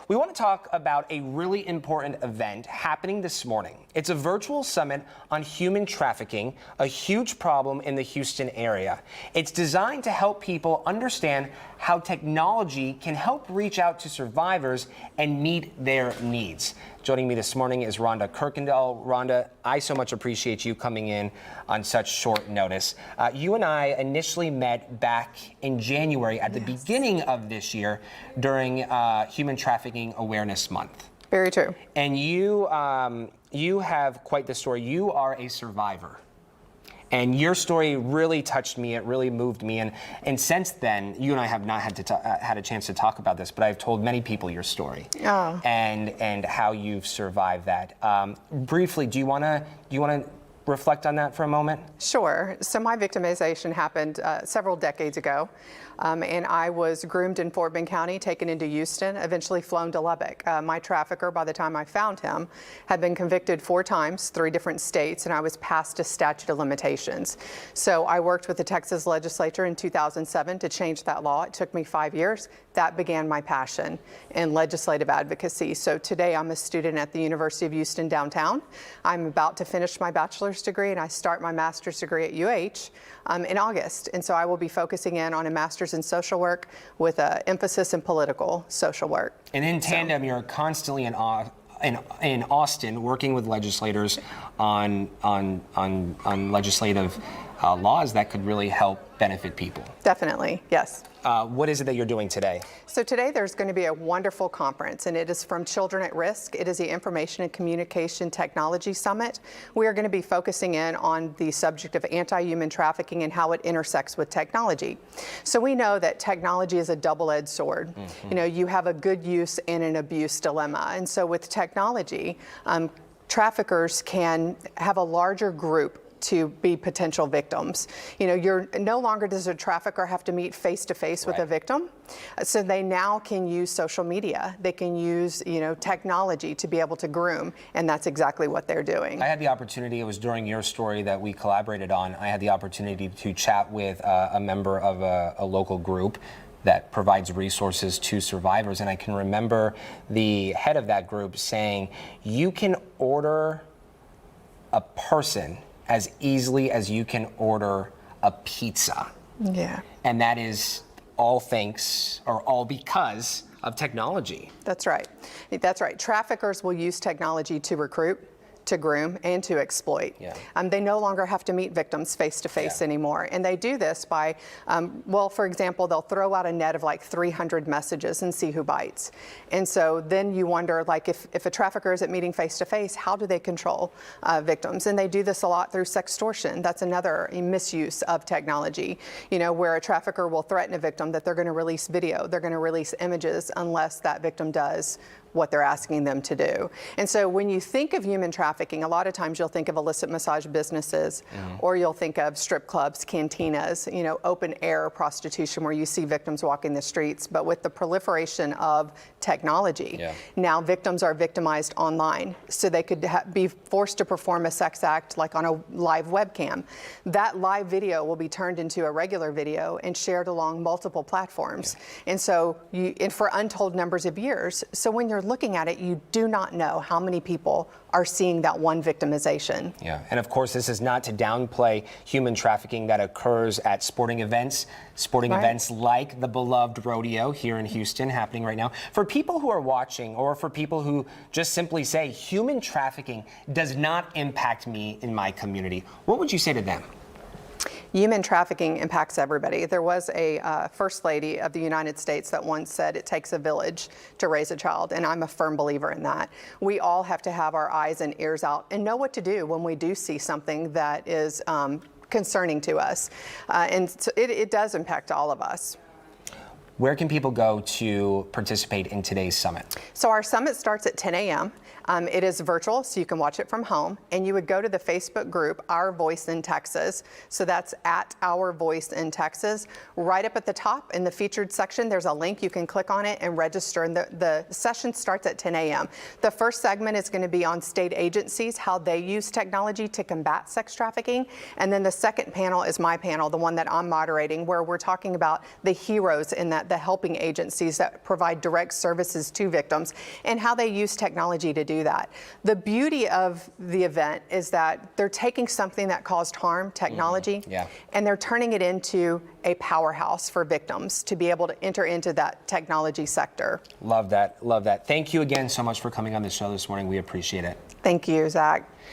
We want to talk about a really important event happening this morning. It's a virtual summit on human trafficking, a huge problem in the Houston area. It's designed to help people understand how technology can help reach out to survivors and meet their needs. Joining me this morning is Rhonda Kirkendall. Rhonda, I so much appreciate you coming in on such short notice. You and I initially met back in January at the beginning of this year during Human Trafficking Awareness Month. Very true. And you have quite the story. You are a survivor. And your story really touched me. It really moved me. And since then, you and I have not had a chance to talk about this, but I've told many people your story and how you've survived that. Briefly, do you want to reflect on that for a moment? Sure. So my victimization happened several decades ago, and I was groomed in Fort Bend County, taken into Houston, eventually flown to Lubbock. My trafficker, by the time I found him, had been convicted 4 times, 3 different states, and I was past a statute of limitations. So I worked with the Texas legislature in 2007 to change that law. It took me 5 years. That began my passion in legislative advocacy. So today I'm a student at the University of Houston downtown. I'm about to finish my bachelor's degree, and I start my master's degree at UH in August. And so I will be focusing in on a master's in social work with an emphasis in political social work. And in tandem, you're constantly in Austin working with legislators on legislative laws that could really help benefit people. Definitely, yes. What is it that you're doing today? So today there's going to be a wonderful conference, and it is from Children at Risk. It is the Information and Communication Technology Summit. We are going to be focusing in on the subject of anti-human trafficking and how it intersects with technology. So we know that technology is a double-edged sword. You know, you have a good use and an abuse dilemma. And so with technology, traffickers can have a larger group to be potential victims. You know, no longer does a trafficker have to meet face-to-face with a victim. So they now can use social media. They can use, technology to be able to groom, and that's exactly what they're doing. I had the opportunity, it was during your story that we collaborated on, I had the opportunity to chat with a member of a local group that provides resources to survivors, and I can remember the head of that group saying, you can order a person as easily as you can order a pizza. Yeah. And that is all thanks, or all because of technology. That's right. That's right. Traffickers will use technology to recruit, to groom, and to exploit. Yeah. They no longer have to meet victims face-to-face anymore. And they do this by, for example, they'll throw out a net of like 300 messages and see who bites. And so then you wonder, like, if a trafficker isn't meeting face-to-face, how do they control victims? And they do this a lot through sextortion. That's another misuse of technology, where a trafficker will threaten a victim that they're going to release video, they're going to release images unless that victim does what they're asking them to do. And so when you think of human trafficking, a lot of times you'll think of illicit massage businesses, or you'll think of strip clubs, cantinas, open air prostitution where you see victims walking the streets. But with the proliferation of technology, now victims are victimized online. So they could be forced to perform a sex act like on a live webcam. That live video will be turned into a regular video and shared along multiple platforms. And so, and for untold numbers of years. So when you're looking at it, you do not know how many people are seeing that one victimization. Yeah, and of course, this is not to downplay human trafficking that occurs at sporting events like the beloved rodeo here in Houston happening right now. For people who are watching, or for people who just simply say, human trafficking does not impact me in my community, what would you say to them? Human trafficking impacts everybody. There was a First Lady of the United States that once said it takes a village to raise a child, and I'm a firm believer in that. We all have to have our eyes and ears out and know what to do when we do see something that is concerning to us. And so it does impact all of us. Where can people go to participate in today's summit? So our summit starts at 10 a.m. It is virtual, so you can watch it from home. And you would go to the Facebook group, Our Voice in Texas. So that's at Our Voice in Texas. Right up at the top in the featured section, there's a link. You can click on it and register. And the session starts at 10 a.m. The first segment is going to be on state agencies, how they use technology to combat sex trafficking. And then the second panel is my panel, the one that I'm moderating, where we're talking about the heroes in that the helping agencies that provide direct services to victims and how they use technology to do that. The beauty of the event is that they're taking something that caused harm, technology, and they're turning it into a powerhouse for victims to be able to enter into that technology sector. Love that. Love that. Thank you again so much for coming on the show this morning. We appreciate it. Thank you, Zach.